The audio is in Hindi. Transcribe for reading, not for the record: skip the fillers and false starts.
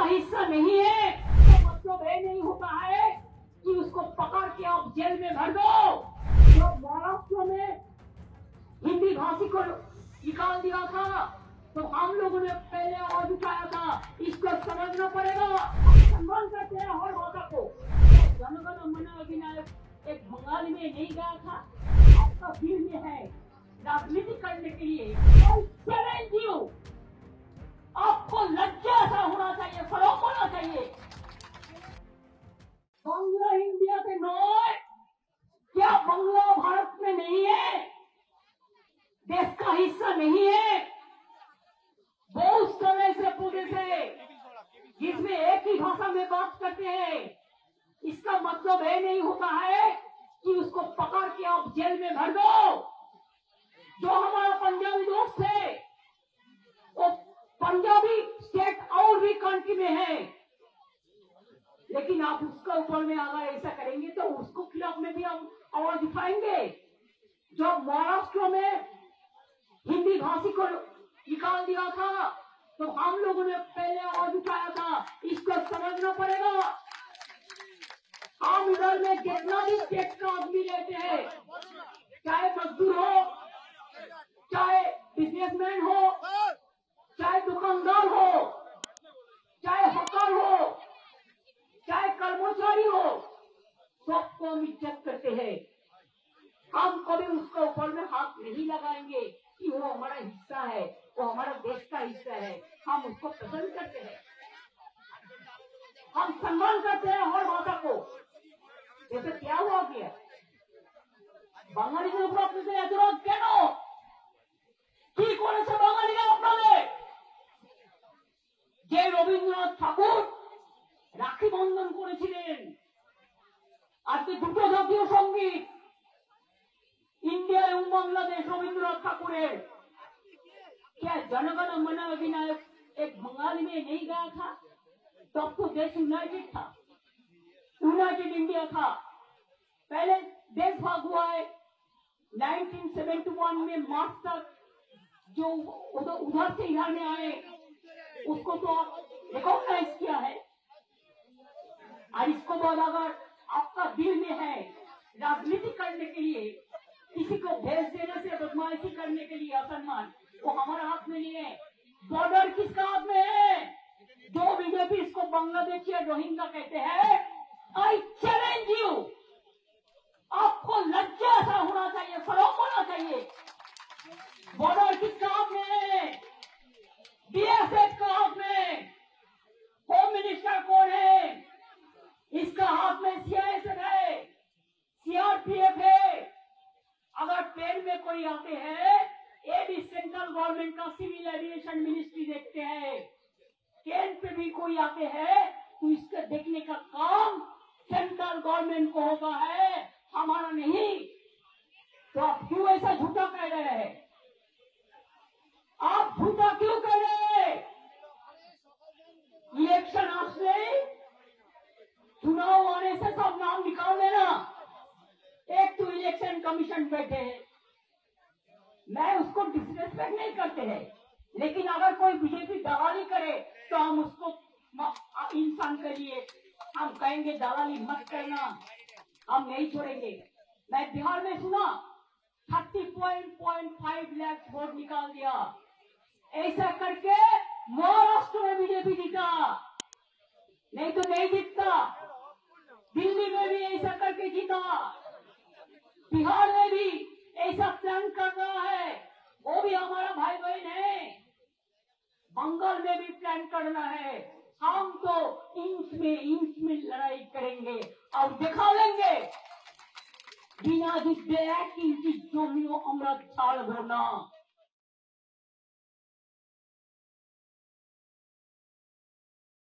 हिस्सा नहीं है तो मतलब ये नहीं होता है कि उसको पकड़ के आप जेल में भर दो। जो महाराष्ट्र में हिंदी भाषी को निकाल दिया था तो हम लोगों ने पहले आवाज उठाया था, इसको समझना पड़ेगा। सम्मान करते हैं हर भाषा को। जनगण मन अधिनायक एक बंगाली में नहीं गया था, आपका दिल में है राजनीति करने के लिए। चैलेंज यू, आपको लज्जा ऐसा होना चाहिए, शर्म होना चाहिए। बांग्ला इंडिया के नॉय, क्या बांग्ला भारत में नहीं है, देश का हिस्सा नहीं है? बहुत समय से पूरे से जिसमें एक ही भाषा में बात करते हैं, इसका मतलब ये नहीं होता है कि उसको पकड़ के आप जेल में भर दो। जो हमारा पंजाबी दोस्त है वो पंजाबी स्टेट और भी कंट्री में है, लेकिन आप उसका ऊपर में अगर ऐसा करेंगे तो उसको खिलाफ में भी हम आवाज उठाएंगे। जो महाराष्ट्र में हिंदी भाषी को निकाल दिया था तो हम लोगों ने पहले आवाज उठाया था, इसको समझना पड़ेगा। हम इधर में जितना भी स्टेट का आदमी रहते हैं, चाहे मजदूर हो, चाहे बिजनेसमैन हो, चाहे दुकानदार हो, चाहे हकार हो, चाहे कर्मचारी हो, सबको हम इज्जत करते हैं। हम कभी उसके ऊपर में हाथ नहीं लगाएंगे कि वो हमारा हिस्सा है, वो हमारा देश का हिस्सा है। हम उसको पसंद करते हैं, हम सम्मान करते हैं हर भाषा को। जैसे क्या हुआ क्या বাঙালিদের উপর আপনাদের এত রাগ কেন? কি করেছে বাঙালিরা আপনাদের? যে রবীন্দ্রনাথ ঠাকুর রাখি বন্ধন করেছিলেন, আজকে দুটো জাতীয় সঙ্গীত इंडिया एवं बांग्लादेश रविंद्रनाथ ठाकुर, क्या जनगण मन अधिनायक एक बंगाली में नहीं गया था? तब तो देश यूनाइटेड था, यूनाइटेड इंडिया था। पहले देश भाग हुआ है 1971 में मार्च तक, जो उधर से इधर में आए उसको तो रिकॉग्नाइज किया है। और इसको बाद अगर आपका दिल में है राजनीति करने के लिए, किसी को भेज देने से बदमाशी करने के लिए असम्मान, वो हमारा हाथ में नहीं है। बॉर्डर किसका हाथ में है? जो बीजेपी इसको बांग्लादेश या रोहिंग्या कहते हैं, आई चैलेंज यू, आपको लज्जा ऐसा होना चाहिए, शर्म होना चाहिए। बॉर्डर किसका हाथ में है? बीएसएफ का हाथ में। होम मिनिस्टर कौन है? इसका हाथ में सीआईएसएफ है, सीआरपीएफ है। अगर ट्रेन में कोई आते हैं, ये भी सेंट्रल गवर्नमेंट का सिविल एविएशन मिनिस्ट्री देखते हैं। ट्रेन पे भी कोई आते हैं तो इसका देखने का काम सेंट्रल गवर्नमेंट को होगा है, हमारा नहीं। तो आप क्यों ऐसा झूठा कह रहे हैं? आप झूठा क्यों कह रहे हैं? इलेक्शन आने, चुनाव आने से सब नाम निकाल देना। एक तो इलेक्शन कमीशन बैठे हैं, मैं उसको डिसरेस्पेक्ट नहीं करते हैं, लेकिन अगर कोई बीजेपी दलाली करे तो हम उसको इंसान के लिए हम कहेंगे दलाली मत करना, हम नहीं छोड़ेंगे। मैं बिहार में सुना 30.5 लाख वोट निकाल दिया, ऐसा करके महाराष्ट्र में बीजेपी जीता, नहीं तो नहीं जीतता। दिल्ली में भी ऐसा करके जीता, बिहार में भी ऐसा प्लान कर रहा है, वो भी हमारा भाई बहन है। बंगाल में भी प्लान करना है। हम तो इंच में लड़ाई करेंगे और दिखा लेंगे बिना युद्धे 1 इंच जमीओ আমরা ছাড়ব না।